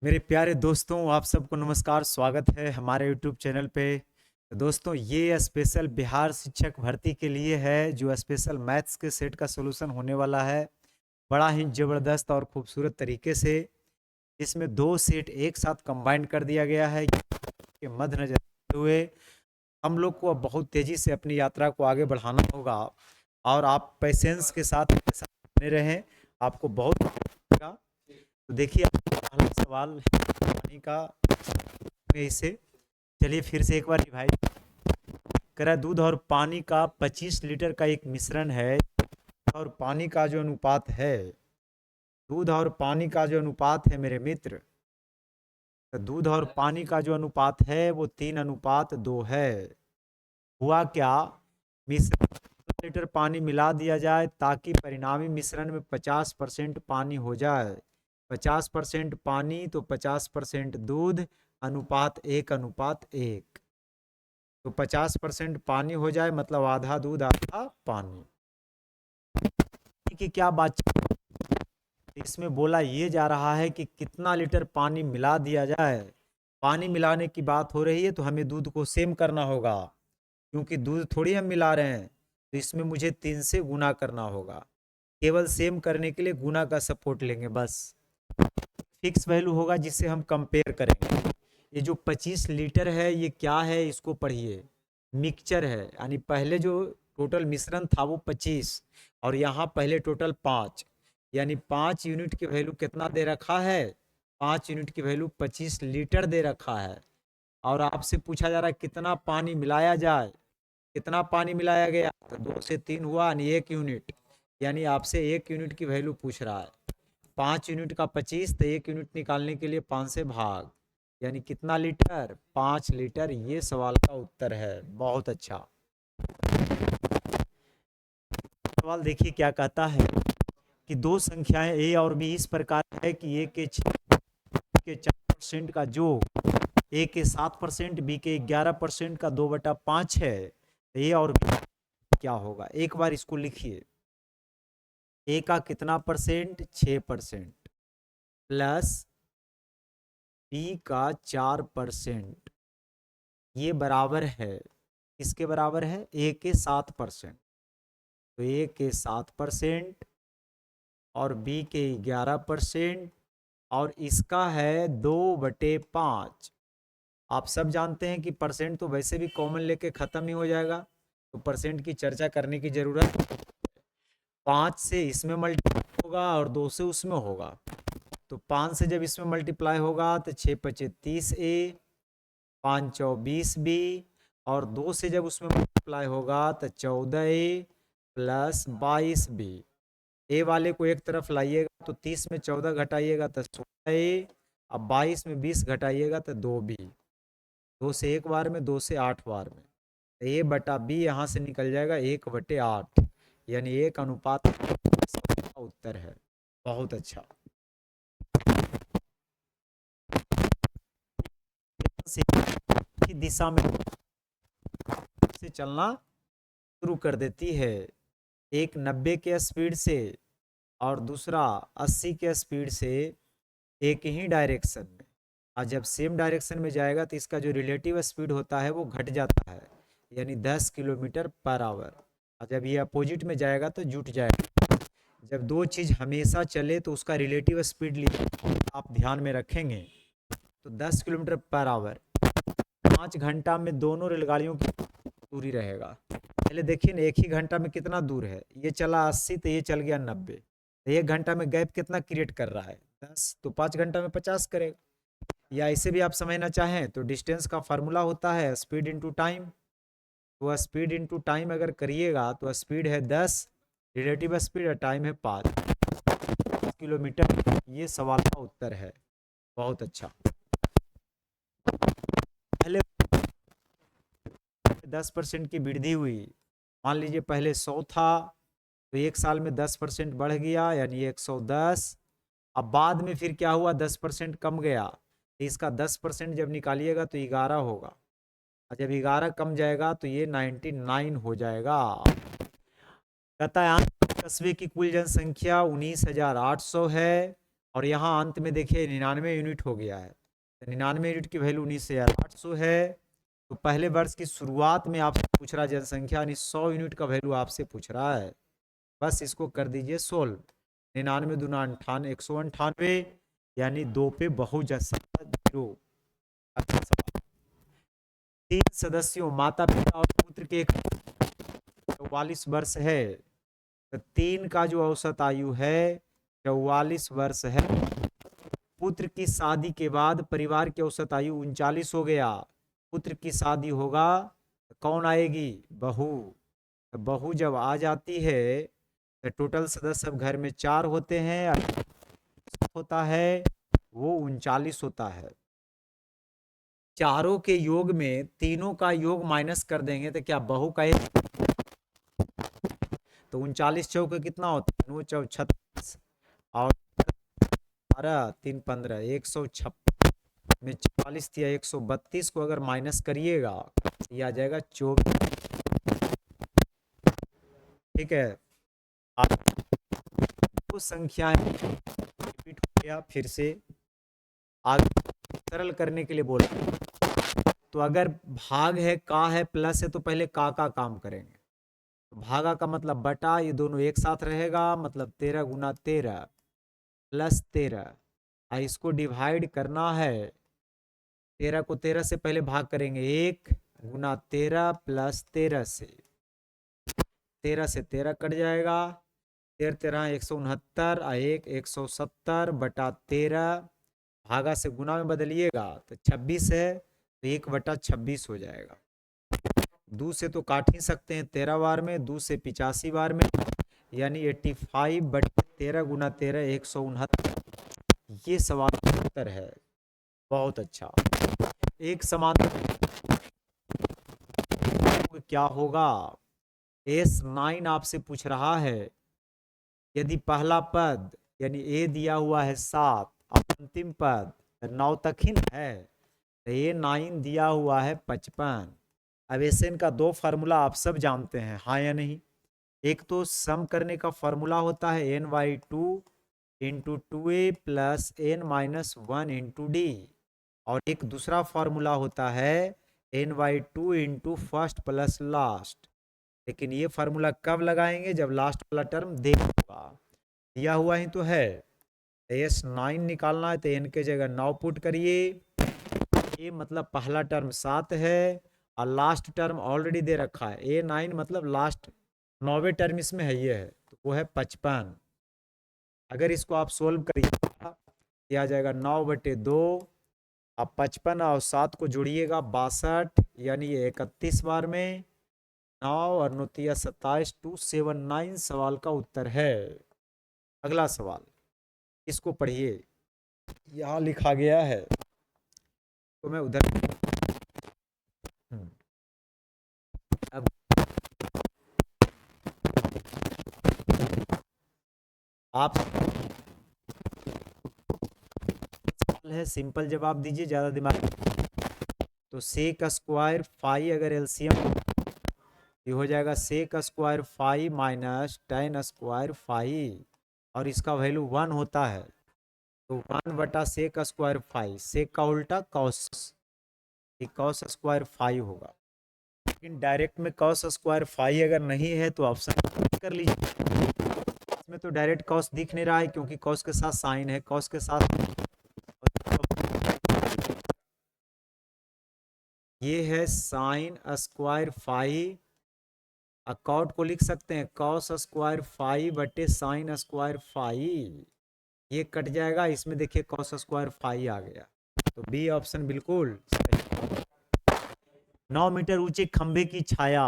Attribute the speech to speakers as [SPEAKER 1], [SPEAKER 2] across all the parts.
[SPEAKER 1] मेरे प्यारे दोस्तों, आप सबको नमस्कार। स्वागत है हमारे यूट्यूब चैनल पे। तो दोस्तों, ये स्पेशल बिहार शिक्षक भर्ती के लिए है, जो स्पेशल मैथ्स के सेट का सॉल्यूशन होने वाला है। बड़ा ही ज़बरदस्त और खूबसूरत तरीके से इसमें दो सेट एक साथ कंबाइन कर दिया गया है कि मद्देनजर रखते हुए हम लोग को अब बहुत तेज़ी से अपनी यात्रा को आगे बढ़ाना होगा। और आप पेशेंस के साथ मेरे साथ बने रहें, आपको बहुत अच्छा लगेगा। तो देखिए, पहला सवाल है पानी का में इसे चलिए फिर से एक बार रिवाइज करा। दूध और पानी का 25 लीटर का एक मिश्रण है, और पानी का जो अनुपात है, दूध और पानी का जो अनुपात है मेरे मित्र, तो दूध और पानी का जो अनुपात है वो 3:2 है। हुआ क्या, मिश्रण में लीटर पानी मिला दिया जाए ताकि परिणामी मिश्रण में 50% पानी हो जाए। 50% पानी तो 50% दूध, अनुपात 1:1। तो 50% पानी हो जाए मतलब आधा दूध आधा पानी। कि क्या बात, इसमें बोला ये जा रहा है कि कितना लीटर पानी मिला दिया जाए। पानी मिलाने की बात हो रही है तो हमें दूध को सेम करना होगा, क्योंकि दूध थोड़ी हम मिला रहे हैं। तो इसमें मुझे 3 से गुना करना होगा। केवल सेम करने के लिए गुना का सपोर्ट लेंगे बस। फिक्स वैल्यू होगा जिससे हम कंपेयर करेंगे। ये जो 25 लीटर है ये क्या है, इसको पढ़िए। मिक्सचर है, यानी पहले जो टोटल मिश्रण था वो 25, और यहाँ पहले टोटल 5, यानी 5 यूनिट की वैल्यू कितना दे रखा है, 5 यूनिट की वैल्यू 25 लीटर दे रखा है। और आपसे पूछा जा रहा है कितना पानी मिलाया जाए। कितना पानी मिलाया गया, तो 2 से 3 हुआ, यानी 1 यूनिट। यानी आपसे 1 यूनिट की वैल्यू पूछ रहा है। 5 यूनिट का 25, तो 1 यूनिट निकालने के लिए 5 से भाग, यानी कितना लीटर, 5 लीटर। ये सवाल का उत्तर है। बहुत अच्छा सवाल। देखिए क्या कहता है कि दो संख्याएं ए और बी इस प्रकार है कि ए के 6 के 4% का योग ए के 7%, बी के 11% का 2/5 है। ए और बी क्या होगा, एक बार इसको लिखिए। ए का कितना परसेंट, 6%, प्लस बी का 4%, ये बराबर है, किसके बराबर है, ए के 7%। तो ए के 7% और बी के 11%, और इसका है 2/5। आप सब जानते हैं कि परसेंट तो वैसे भी कॉमन लेके ख़त्म ही हो जाएगा, तो परसेंट की चर्चा करने की ज़रूरत। 5 से इसमें मल्टीप्लाई होगा और 2 से उसमें होगा। तो 5 से जब इसमें मल्टीप्लाई होगा तो 6×5 = 30 ए, 5×4 = 20 बी, और 2 से जब उसमें मल्टीप्लाई होगा तो 14 ए प्लस 22 बी। ए वाले को एक तरफ लाइएगा तो 30 में 14 घटाइएगा तो 16 ए, अब 22 में 20 घटाइएगा तो 2 बी। 2 से एक बार में, 2 से 8 बार में, तो ए बटा बी यहाँ से निकल जाएगा 1/8, यानी 1:8 का उत्तर है। बहुत अच्छा। की दिशा में से चलना शुरू कर देती है। एक 90 के स्पीड से और दूसरा 80 के स्पीड से, एक ही डायरेक्शन में। और जब सेम डायरेक्शन में जाएगा तो इसका जो रिलेटिव स्पीड होता है वो घट जाता है, यानी 10 किलोमीटर पर आवर। और जब ये अपोजिट में जाएगा तो जुट जाएगा। जब दो चीज़ हमेशा चले तो उसका रिलेटिव स्पीड आप ध्यान में रखेंगे। तो 10 किलोमीटर पर आवर 5 घंटा में दोनों रेलगाड़ियों की दूरी रहेगा। पहले देखिए ना, एक ही घंटा में कितना दूर है, ये चला 80 तो ये चल गया 90, तो 1 घंटा में गैप कितना क्रिएट कर रहा है, 10, तो 5 घंटा में 50 करेगा। या इसे भी आप समझना चाहें तो डिस्टेंस का फार्मूला होता है स्पीड इंटू टाइम। तो स्पीड इंटू टाइम अगर करिएगा तो स्पीड है 10, रिलेटिव स्पीड, टाइम है 5 किलोमीटर। ये सवाल का उत्तर है। बहुत अच्छा। पहले 10% की वृद्धि हुई। मान लीजिए पहले 100 था, तो एक साल में 10% बढ़ गया, यानी 110। अब बाद में फिर क्या हुआ, 10% कम गया, तो इसका 10% जब निकालिएगा तो 11 होगा, और जब 11 कम जाएगा तो ये 99 हो जाएगा। कतायान कस्बे की कुल जनसंख्या 19,800 है, और यहाँ अंत में देखिए 99 यूनिट हो गया है। 99 यूनिट की वैल्यू 19,800 है। तो पहले वर्ष की शुरुआत में आपसे पूछ रहा जनसंख्या, यानी 100 यूनिट का वैल्यू आपसे पूछ रहा है। बस इसको कर दीजिए सोल्व। 99 दूना 98, 198, यानी 2 पे बहुजन 0। अच्छा सवाल। 3 सदस्यों माता पिता और पुत्र के 44 वर्ष है। तो 3 का जो औसत आयु है 44 वर्ष है। पुत्र की शादी के बाद परिवार की औसत आयु 39 हो गया। पुत्र की शादी होगा तो कौन आएगी? बहू। तो बहू जब आ जाती है तो टोटल सदस्य अब घर में 4 होते हैं, होता है वो 39 होता है। चारों के योग में तीनों का योग माइनस कर देंगे तो क्या बहू का तो 39 चौक कितना होता है? 9 चौक 36 और 12 3 15 156 में 44 दिया 132 को अगर माइनस करिएगा ये आ जाएगा 24। ठीक है, दो संख्याएं रिपीट हो गया, फिर से आगे सरल करने के लिए बोला। तो अगर भाग है का है प्लस है तो पहले का काम करेंगे। तो भागा का मतलब बटा, ये दोनों एक साथ रहेगा, मतलब 13 गुना 13 प्लस 13। और इसको डिवाइड करना है, 13 को 13 से पहले भाग करेंगे, 1 गुना 13 प्लस 13 से, 13 से 13 कट जाएगा, 13 13 169 और 1 170 बटा 13। भागा से गुना में बदलिएगा तो 26 है, तो 1/26 हो जाएगा। 2 से तो काट ही सकते हैं 13 बार में, 2 से 85 बार में, यानी 85/13 गुना 13 169। ये सवाल का उत्तर है। बहुत अच्छा। एक समांतर क्या होगा? S9 आपसे पूछ रहा है। यदि पहला पद यानी ए दिया हुआ है 7 और अंतिम पद 9 तक ही है, तो A9 दिया हुआ है 55। अब SN का 2 फार्मूला आप सब जानते हैं, हाँ या नहीं? एक तो सम करने का फॉर्मूला होता है n/2 into 2a plus n-1 into D, और एक दूसरा फॉर्मूला होता है n/2 into first plus last. लेकिन ये फार्मूला कब लगाएंगे? जब लास्ट वाला टर्म देगा होगा। दिया हुआ ही तो है। S9 निकालना है तो n के जगह 9 पुट करिए। ये मतलब पहला टर्म 7 है और लास्ट टर्म ऑलरेडी दे रखा है A9, मतलब लास्ट 9वें टर्म इसमें है, ये है, तो वो है 55। अगर इसको आप सोल्व करिएगा ये आ जाएगा 9/2। आप 55 और 7 को जोड़िएगा 62, यानी ये 31 बार में 9 और 9 तिया 27, 279 सवाल का उत्तर है। अगला सवाल, इसको पढ़िए, यहाँ लिखा गया है, तो मैं उधर अब आप सवाल है, सिंपल जवाब दीजिए, ज़्यादा दिमाग। तो सेक स्क्वायर फाई अगर एलसीएम ये हो जाएगा sec square phi minus ten square phi, और इसका वैल्यू 1 होता है, तो 1/सेक स्क्वायर फाई, सेक का उल्टा कॉस, कॉस स्क्वायर फाई होगा। लेकिन डायरेक्ट में कॉस स्क्वायर फाई अगर नहीं है तो ऑप्शन कर लीजिए। इसमें तो डायरेक्ट कॉस दिख नहीं रहा है क्योंकि कॉस के साथ साइन है, कॉस के साथ ये है साइन स्क्वायर फाई। अकॉट को लिख सकते हैं कॉस स्क्वायर फाई बटे साइन स्क्वायर फाई, ये कट जाएगा, इसमें देखिए कॉस स्क्वायर फाई आ गया, तो बी ऑप्शन बिल्कुल सही। 9 मीटर ऊंचे खंभे की छाया,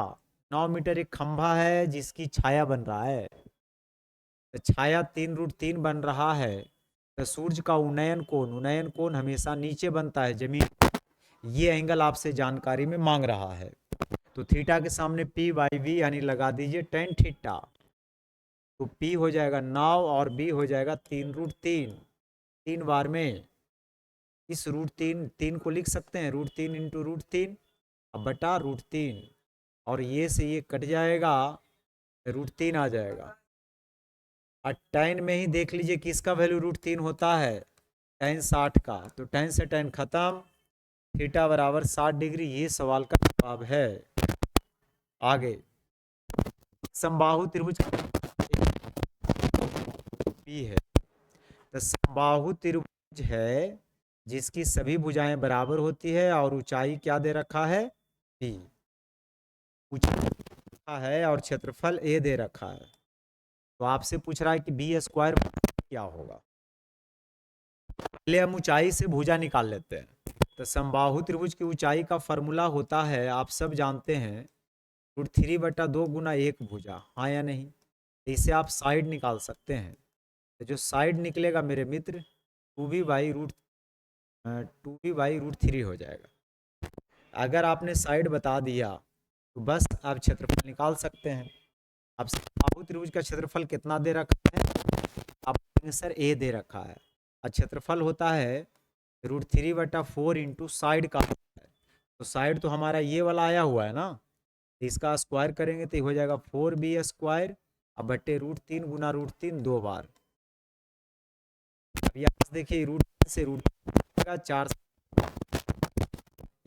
[SPEAKER 1] 9 मीटर एक खंभा है जिसकी छाया बन रहा है, तो छाया 3√3 बन रहा है। तो सूर्य का उन्नयन कोण हमेशा नीचे बनता है जमीन, ये एंगल आपसे जानकारी में मांग रहा है। तो थीटा के सामने P/V यानी लगा दीजिए टेन थीटा, तो P हो जाएगा 9 और B हो जाएगा 3√3, 3 बार में। इस √3 को लिख सकते हैं √3 इंटू √3 बटा √3, और ये से ये कट जाएगा, √3 आ जाएगा। और tan में ही देख लीजिए किसका वैल्यू √3 होता है, tan 60 का। तो tan से tan खत्म, थीटा बराबर 60 डिग्री। ये सवाल का जवाब है। आगे समबाहु त्रिभुज भी है। तो समबाहु त्रिभुज है जिसकी सभी भुजाएं बराबर होती है और ऊंचाई क्या दे रखा है, b। ऊंचाई है और क्षेत्रफल a दे रखा है। तो आपसे पूछ रहा है कि b² क्या होगा। पहले हम ऊंचाई से भुजा निकाल लेते हैं। तो समबाहु त्रिभुज की ऊंचाई का फॉर्मूला होता है, आप सब जानते हैं, √3/2 गुना 1 भुजा, हाँ या नहीं। तो इसे आप साइड निकाल सकते हैं। तो जो साइड निकलेगा मेरे मित्र 2b/√3 हो जाएगा। अगर आपने साइड बता दिया तो बस आप क्षेत्रफल निकाल सकते हैं। अब समबाहु त्रिभुज का क्षेत्रफल कितना दे रखा है, आप सर a दे रखा है और क्षेत्रफल होता है √3/4 इंटू साइड का है। तो साइड तो हमारा ये वाला आया हुआ है ना, तो इसका स्क्वायर करेंगे तो ये हो जाएगा 4b² अब बट्टे √3 गुना √3 2 बार। अब यहाँ से देखिए √3 से √3 4,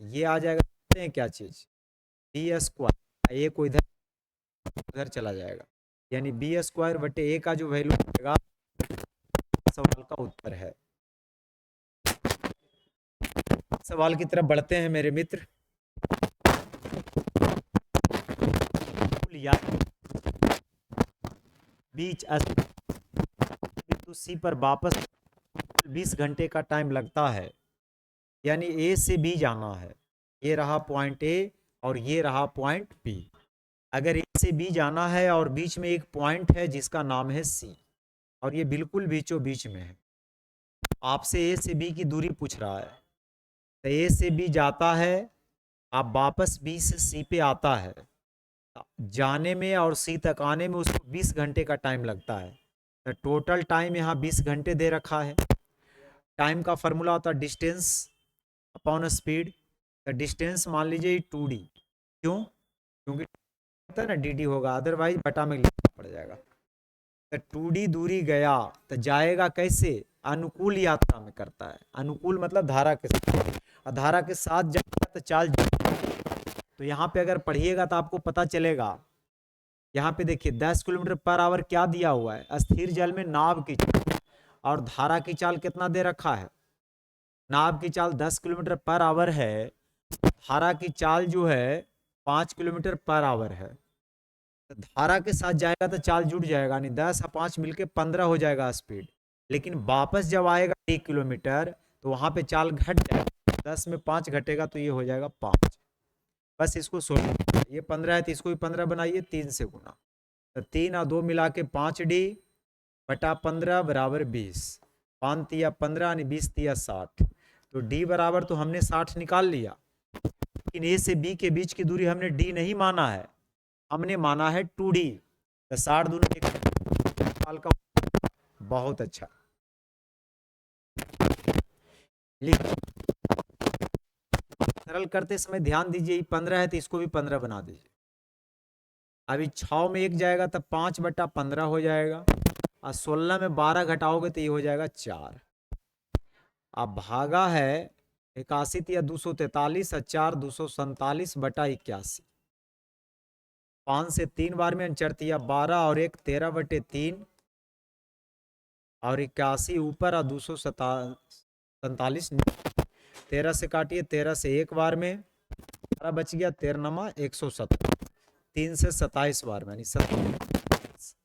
[SPEAKER 1] ये आ जाएगा हैं क्या चीज, b²। a को इधर उधर चला जाएगा, यानी b² बटे a का जो वैल्यू आएगा सवाल का उत्तर है। सवाल की तरफ बढ़ते हैं मेरे मित्र। या बीच बिंदु सी पर वापस 20 घंटे का टाइम लगता है, यानी ए से बी जाना है। ये रहा पॉइंट ए और ये रहा पॉइंट बी। अगर ए से बी जाना है और बीच में एक पॉइंट है जिसका नाम है सी, और ये बिल्कुल बीचों बीच में है। आपसे ए से बी की दूरी पूछ रहा है, तो ए से बी जाता है, आप वापस बी से सी पे आता है, जाने में और सी तक आने में उसको 20 घंटे का टाइम लगता है। तो टोटल टाइम यहाँ 20 घंटे दे रखा है। टाइम का फॉर्मूला होता है डिस्टेंस अपॉन स्पीड। तो डिस्टेंस मान लीजिए 2d, क्यों, क्योंकि होता है ना dd होगा, अदरवाइज बटा में लिखना पड़ जाएगा। तो 2d दूरी गया तो जाएगा कैसे, अनुकूल यात्रा में करता है। अनुकूल मतलब धारा के साथ, और धारा के साथ जाएगा तो चाल। तो यहाँ पे अगर पढ़िएगा तो आपको पता चलेगा। यहाँ पे देखिए 10 किलोमीटर पर आवर क्या दिया हुआ है, स्थिर जल में नाव की चाल, और धारा की चाल कितना दे रखा है, नाव की चाल 10 किलोमीटर पर आवर है, धारा की चाल जो है 5 किलोमीटर पर आवर है। तो धारा के साथ जाएगा तो चाल जुड़ जाएगा, यानी 10 और 5 मिलके 15 हो जाएगा स्पीड। लेकिन वापस जब आएगा 1 किलोमीटर तो वहां पे चाल घट जाएगा, 10 में 5 घटेगा तो ये हो जाएगा 5। बस इसको सोल्व, ये 15 है तो इसको भी 15 बनाइए, 3 से गुना। तो 3 और 2 मिला के 5d बटा 15 बराबर 20। 5 तिया 15 यानी 20 तिया 60। तो d बराबर तो हमने 60 निकाल लिया, लेकिन a से b के बीच की दूरी हमने d नहीं माना है, हमने माना है 2d। तो 60 दूनी साल का। बहुत अच्छा, सरल करते समय ध्यान दीजिए, 15 है तो इसको भी 15 बना दीजिए। अभी 6 में 1 जाएगा तब 5/15 हो जाएगा, और 16 में 12 घटाओगे तो ये हो जाएगा 4। अब भागा है 81 या 243 और 4 247/81। 5 से 3 बार में अंचर या 12 और 1 13/3 और 81 ऊपर और 247 13 से काटिए, 13 से 1 बार में 12 बच गया, 13 170, 3 से 27 बार में, यानी 27।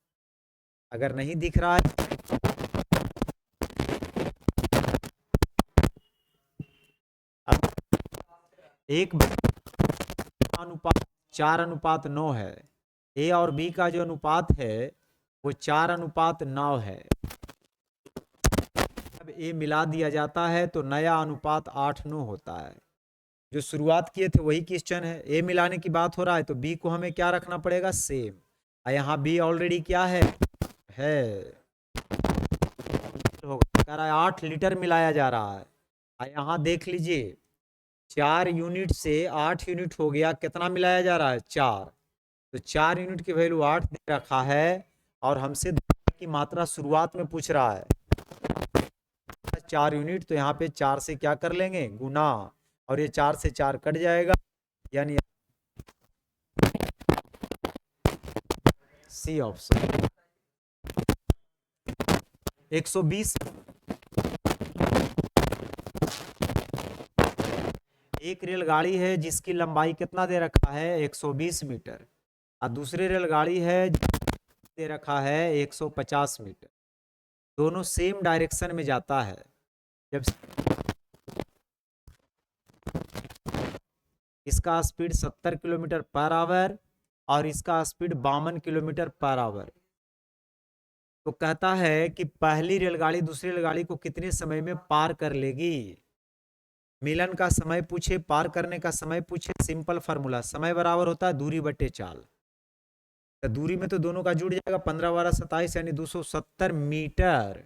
[SPEAKER 1] अगर नहीं दिख रहा है एक अनुपात 4:9 है, ए और बी का जो अनुपात है वो 4:9 है। जब ए मिला दिया जाता है तो नया अनुपात 8:9 होता है। जो शुरुआत किए थे वही क्वेश्चन है, ए मिलाने की बात हो रहा है तो बी को हमें क्या रखना पड़ेगा, सेम। और यहाँ बी ऑलरेडी क्या है कह रहा है 8 लीटर मिलाया जा रहा है। और यहाँ देख लीजिए 4 यूनिट से 8 यूनिट हो गया, कितना मिलाया जा रहा है, 4। तो 4 यूनिट की वैल्यू 8 दे रखा है और हमसे की मात्रा शुरुआत में पूछ रहा है 4 यूनिट, तो यहाँ पे 4 से क्या कर लेंगे, गुना, और ये 4 से 4 कट जाएगा, यानी सी ऑप्शन। 120 एक रेलगाड़ी है जिसकी लंबाई कितना दे रखा है 120 मीटर, और दूसरी रेलगाड़ी है दे रखा है 150 मीटर। दोनों सेम डायरेक्शन में जाता है। जब इसका स्पीड 70 किलोमीटर पर आवर और इसका स्पीड 52 किलोमीटर पर आवर, तो कहता है कि पहली रेलगाड़ी दूसरी रेलगाड़ी को कितने समय में पार कर लेगी। मिलन का समय पूछे, पार करने का समय पूछे, सिंपल फार्मूला, समय बराबर होता है दूरी बटे चाल। तो दूरी में तो दोनों का जुड़ जाएगा, 15 12 27 यानी 270 मीटर।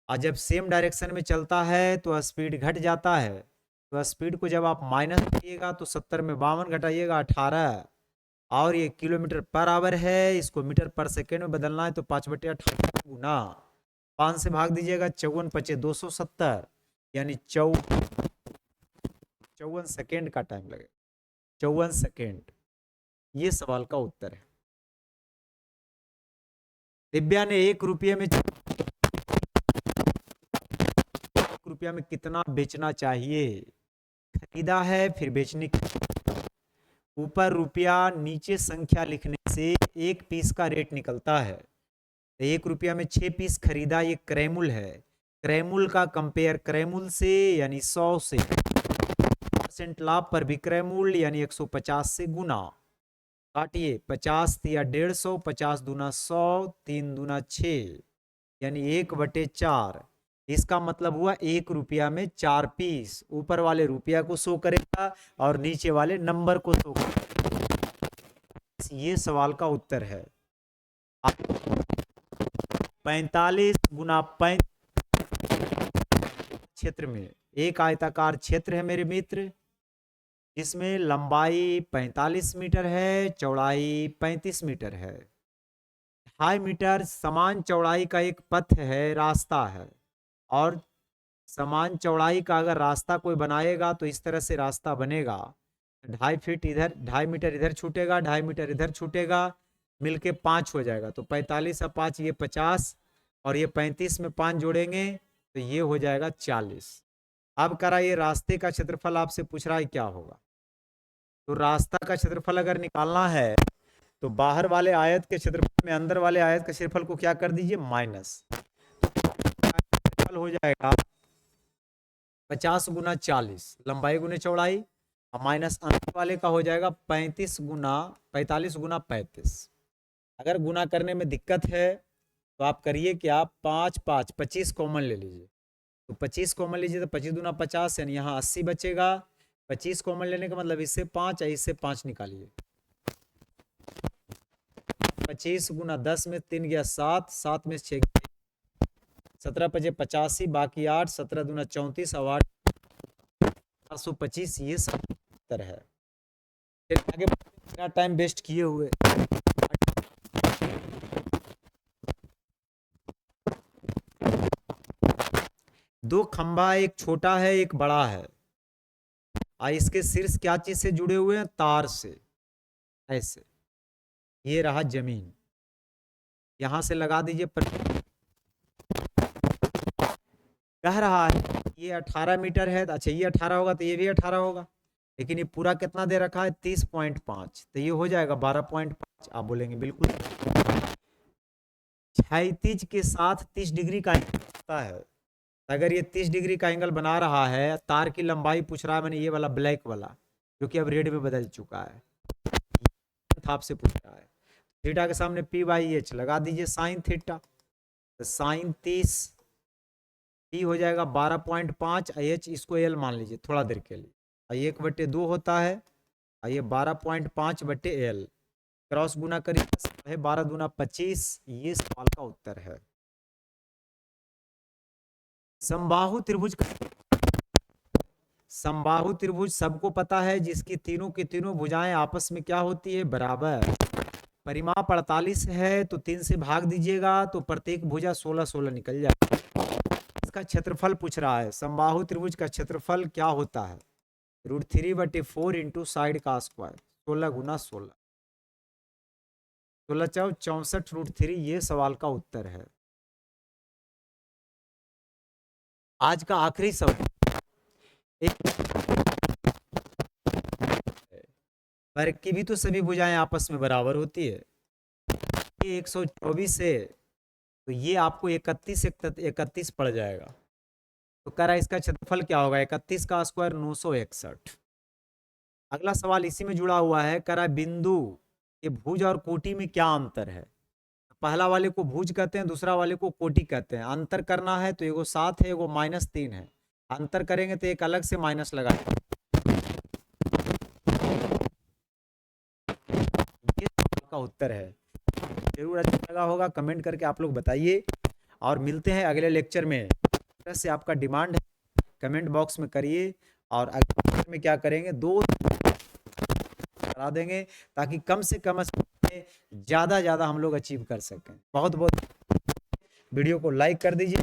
[SPEAKER 1] और जब सेम डायरेक्शन में चलता है तो स्पीड घट जाता है। तो स्पीड को जब आप माइनस करिएगा तो 70 में 52 घटाइएगा 18, और ये किलोमीटर पर आवर है, इसको मीटर पर सेकेंड में बदलना है तो 5/18 गुना 5 से भाग दीजिएगा, 54 पचे 270, यानी 54 सेकेंड का टाइम लगेगा, 54 सेकेंड। ये सवाल का उत्तर है। दिव्या ने 1 रुपये में कितना बेचना चाहिए, खरीदा है फिर बेचने की, ऊपर रुपया नीचे संख्या लिखने से 1 पीस का रेट निकलता है। 1 रुपया में 6 पीस खरीदा, ये क्रैमुल है। क्रैमुल का कंपेयर क्रैमुल से यानी 100 से, % लाभ पर विक्रयमूल्य यानी 150 से गुना, काटिए 50 या 150, 50 दूना 100, 3 दूना 6, यानी 1/4। इसका मतलब हुआ 1 रुपया में 4 पीस, ऊपर वाले रुपया को शो करेगा और नीचे वाले नंबर को शो करेगा। ये सवाल का उत्तर है। 45 गुना 35 क्षेत्र में, एक आयताकार क्षेत्र है मेरे मित्र, जिसमें लंबाई 45 मीटर है, चौड़ाई 35 मीटर है। 2.5 मीटर समान चौड़ाई का एक पथ है, रास्ता है, और समान चौड़ाई का अगर रास्ता कोई बनाएगा तो इस तरह से रास्ता बनेगा। 2.5 फीट इधर, 2.5 मीटर इधर छूटेगा, 2.5 मीटर इधर छूटेगा, मिलके 5 हो जाएगा। तो 45 और 5 ये 50, और ये 35 में 5 जोड़ेंगे तो ये हो जाएगा 40। अब करा ये रास्ते का क्षेत्रफल आपसे पूछ रहा है क्या होगा। तो रास्ता का क्षेत्रफल अगर निकालना है तो बाहर वाले आयत के क्षेत्रफल में अंदर वाले आयत के क्षेत्रफल को क्या कर दीजिए, माइनस। क्षेत्रफल हो जाएगा 50 गुना 40, लंबाई गुने चौड़ाई, और माइनस अंदर वाले का हो जाएगा 45 गुना 35। अगर गुना करने में दिक्कत है तो आप करिए कि आप 5 5 25 कॉमन ले लीजिए। तो 25 कॉमन लीजिए तो 25 दूना 50, यानी यहाँ 80 बचेगा। 25 कॉमन लेने का मतलब इससे 5 है, इससे 5 निकालिए। 25 गुना 10 में 3 गया 7, 7 में 6 17 पचे 85, बाकी 8, 17 दूना 34 और 8 425। ये सब उत्तर है। फिर आगे बिना टाइम वेस्ट किए हुए दो खंभा, एक छोटा है एक बड़ा है, और इसके शीर्ष क्या चीज से जुड़े हुए हैं, तार से। ऐसे ये रहा जमीन, यहां से लगा दीजिए। कह रहा है ये 18 मीटर है, अच्छा ये 18 होगा तो ये भी 18 होगा, लेकिन ये पूरा कितना दे रखा है 30.5, तो ये हो जाएगा 12.5। आप बोलेंगे बिल्कुल, क्षैतिज के साथ 30 डिग्री का एंगल होता है। अगर ये 30 डिग्री का एंगल बना रहा है, तार की लंबाई पूछ रहा है मैंने, ये वाला ब्लैक वाला जो कि अब रेड में बदल चुका है, आपसे पूछ रहा है। थीटा के सामने P/H लगा दीजिए, साइन थीटा, तो साइन 30, P हो जाएगा 12.5, H इसको L मान लीजिए थोड़ा देर के लिए, 1/2 होता है, और ये 12.5/L, क्रॉस गुना करिए 12 दूना 25। ये सवाल का उत्तर है। समबाहु त्रिभुज, समबाहु त्रिभुज सबको पता है, जिसकी तीनों की तीनों भुजाएं आपस में क्या होती है, बराबर। परिमाप 48 है तो 3 से भाग दीजिएगा तो प्रत्येक भुजा 16 16 निकल जाएगा। इसका क्षेत्रफल पूछ रहा है, समबाहु त्रिभुज का क्षेत्रफल क्या होता है? √3/4 इंटू साइड का स्क्वायर, 16 गुना 16, 16 चौ 64 √3। ये सवाल का उत्तर है। आज का आखिरी सवाल, वर्ग की भी तो सभी भुजाएं आपस में बराबर होती है। ये 124 है तो ये आपको 31 पड़ जाएगा। तो कह रहा है इसका क्षेत्रफल क्या होगा? 31 का स्क्वायर 961। अगला सवाल इसी में जुड़ा हुआ है, कह रहा है बिंदु के भुज और कोटि में क्या अंतर है? पहला वाले को भुज कहते हैं, दूसरा वाले को कोटि कहते हैं। अंतर करना है तो एगो 7 है, एगो -3 है। अंतर करेंगे तो एक अलग से माइनस लगाएंगे। ये सवाल का उत्तर है। जरूर अच्छा लगा होगा, कमेंट करके आप लोग बताइए। और मिलते हैं अगले लेक्चर में। तरह से आपका डिमांड है, कमेंट बॉक्स में करिए। और अगले लेक्चर में क्या करेंगे, 2 करा देंगे ताकि कम से कम ज़्यादा हम लोग अचीव कर सकें। बहुत बहुत वीडियो को लाइक कर दीजिए।